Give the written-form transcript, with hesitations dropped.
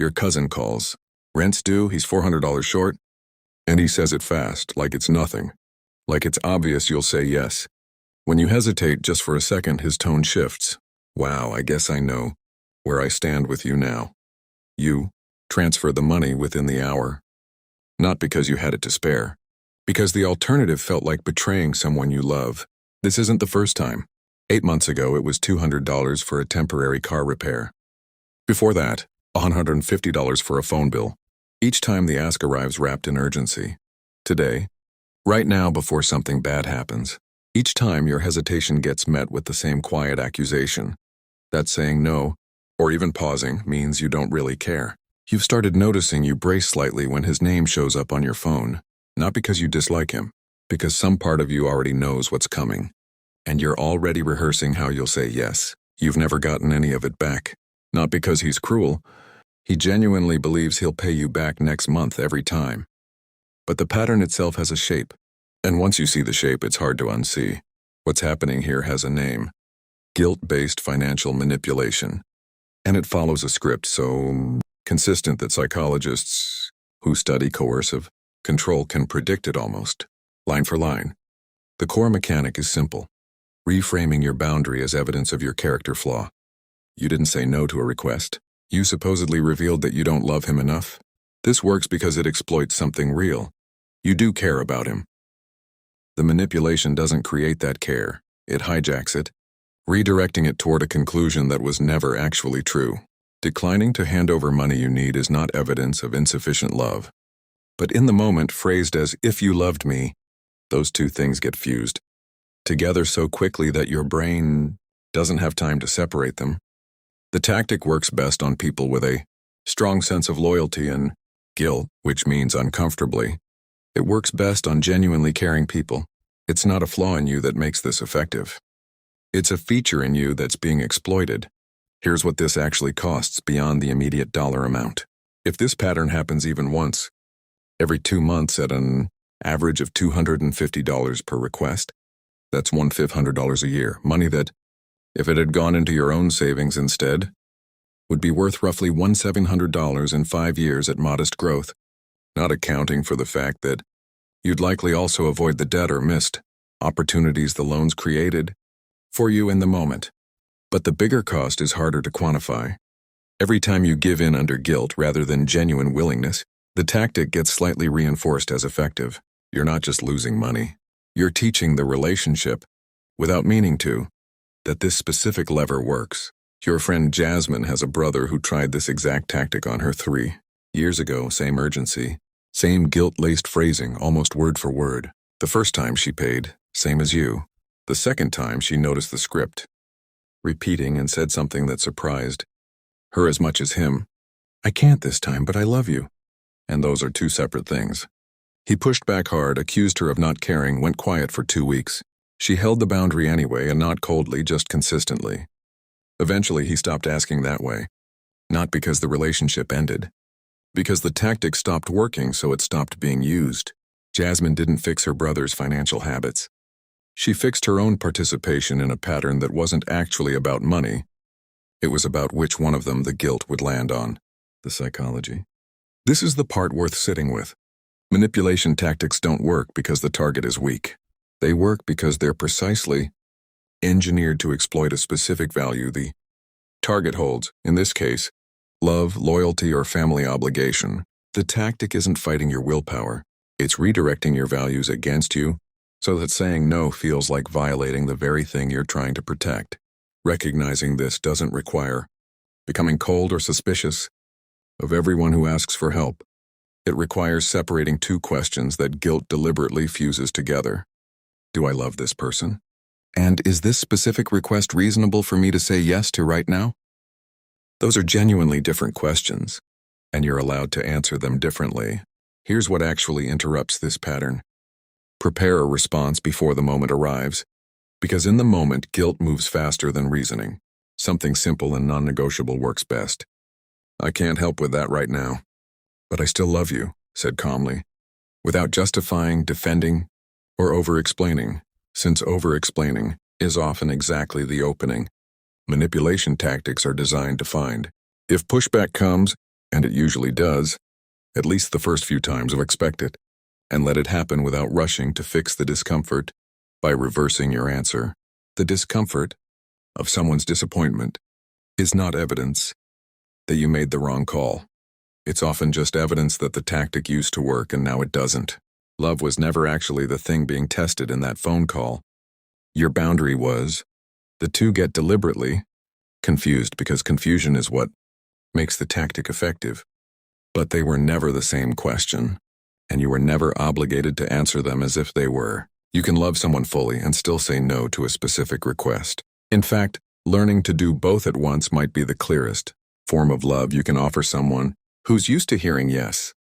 Your cousin calls. Rent's due, he's $400 short, and he says it fast, like it's nothing. Like it's obvious you'll say yes. When you hesitate just for a second, his tone shifts. Wow, I guess I know where I stand with you now. You transfer the money within the hour. Not because you had it to spare. Because the alternative felt like betraying someone you love. This isn't the first time. 8 months ago, it was $200 for a temporary car repair. Before that, $150 for a phone bill. Each time the ask arrives wrapped in urgency. Today, right now before something bad happens, each time your hesitation gets met with the same quiet accusation. That saying no, or even pausing, means you don't really care. You've started noticing you brace slightly when his name shows up on your phone, not because you dislike him, because some part of you already knows what's coming. And you're already rehearsing how you'll say yes. You've never gotten any of it back. Not because he's cruel. He genuinely believes he'll pay you back next month every time. But the pattern itself has a shape. And once you see the shape, it's hard to unsee. What's happening here has a name. Guilt-based financial manipulation. And it follows a script so consistent that psychologists who study coercive control can predict it almost, line for line. The core mechanic is simple. Reframing your boundary as evidence of your character flaw. You didn't say no to a request. You supposedly revealed that you don't love him enough. This works because it exploits something real. You do care about him. The manipulation doesn't create that care. It hijacks it, redirecting it toward a conclusion that was never actually true. Declining to hand over money you need is not evidence of insufficient love. But in the moment, phrased as "if you loved me," those two things get fused together so quickly that your brain doesn't have time to separate them. The tactic works best on people with a strong sense of loyalty and guilt, which means uncomfortably. It works best on genuinely caring people. It's not a flaw in you that makes this effective. It's a feature in you that's being exploited. Here's what this actually costs beyond the immediate dollar amount. If this pattern happens even once, every 2 months at an average of $250 per request, that's $1,500 a year, money that, if it had gone into your own savings instead, would be worth roughly $1,700 in 5 years at modest growth, not accounting for the fact that you'd likely also avoid the debt or missed opportunities the loans created for you in the moment. But the bigger cost is harder to quantify. Every time you give in under guilt rather than genuine willingness, the tactic gets slightly reinforced as effective. You're not just losing money. You're teaching the relationship, without meaning to, that this specific lever works. Your friend Jasmine has a brother who tried this exact tactic on her 3 years ago, same urgency, same guilt-laced phrasing, almost word for word. The first time she paid, same as you. The second time she noticed the script, repeating and said something that surprised her as much as him. "I can't this time, but I love you." And those are two separate things. He pushed back hard, accused her of not caring, went quiet for 2 weeks. She held the boundary anyway, and not coldly, just consistently. Eventually, he stopped asking that way. Not because the relationship ended. Because the tactic stopped working, so it stopped being used. Jasmine didn't fix her brother's financial habits. She fixed her own participation in a pattern that wasn't actually about money. It was about which one of them the guilt would land on. The psychology. This is the part worth sitting with. Manipulation tactics don't work because the target is weak. They work because they're precisely engineered to exploit a specific value the target holds, in this case, love, loyalty, or family obligation. The tactic isn't fighting your willpower. It's redirecting your values against you so that saying no feels like violating the very thing you're trying to protect. Recognizing this doesn't require becoming cold or suspicious of everyone who asks for help. It requires separating two questions that guilt deliberately fuses together. Do I love this person? And is this specific request reasonable for me to say yes to right now? Those are genuinely different questions, and you're allowed to answer them differently. Here's what actually interrupts this pattern. Prepare a response before the moment arrives, because in the moment, guilt moves faster than reasoning. Something simple and non-negotiable works best. "I can't help with that right now, but I still love you," said calmly, without justifying, defending, or over-explaining, since over-explaining is often exactly the opening. Manipulation tactics are designed to find. If pushback comes, And it usually does, at least the first few times. Expect it, and let it happen without rushing to fix the discomfort by reversing your answer. The discomfort of someone's disappointment is not evidence that you made the wrong call. It's often just evidence that the tactic used to work and now it doesn't. Love was never actually the thing being tested in that phone call. Your boundary was. The two get deliberately confused because confusion is what makes the tactic effective. But they were never the same question, and you were never obligated to answer them as if they were. You can love someone fully and still say no to a specific request. In fact, learning to do both at once might be the clearest form of love you can offer someone who's used to hearing yes.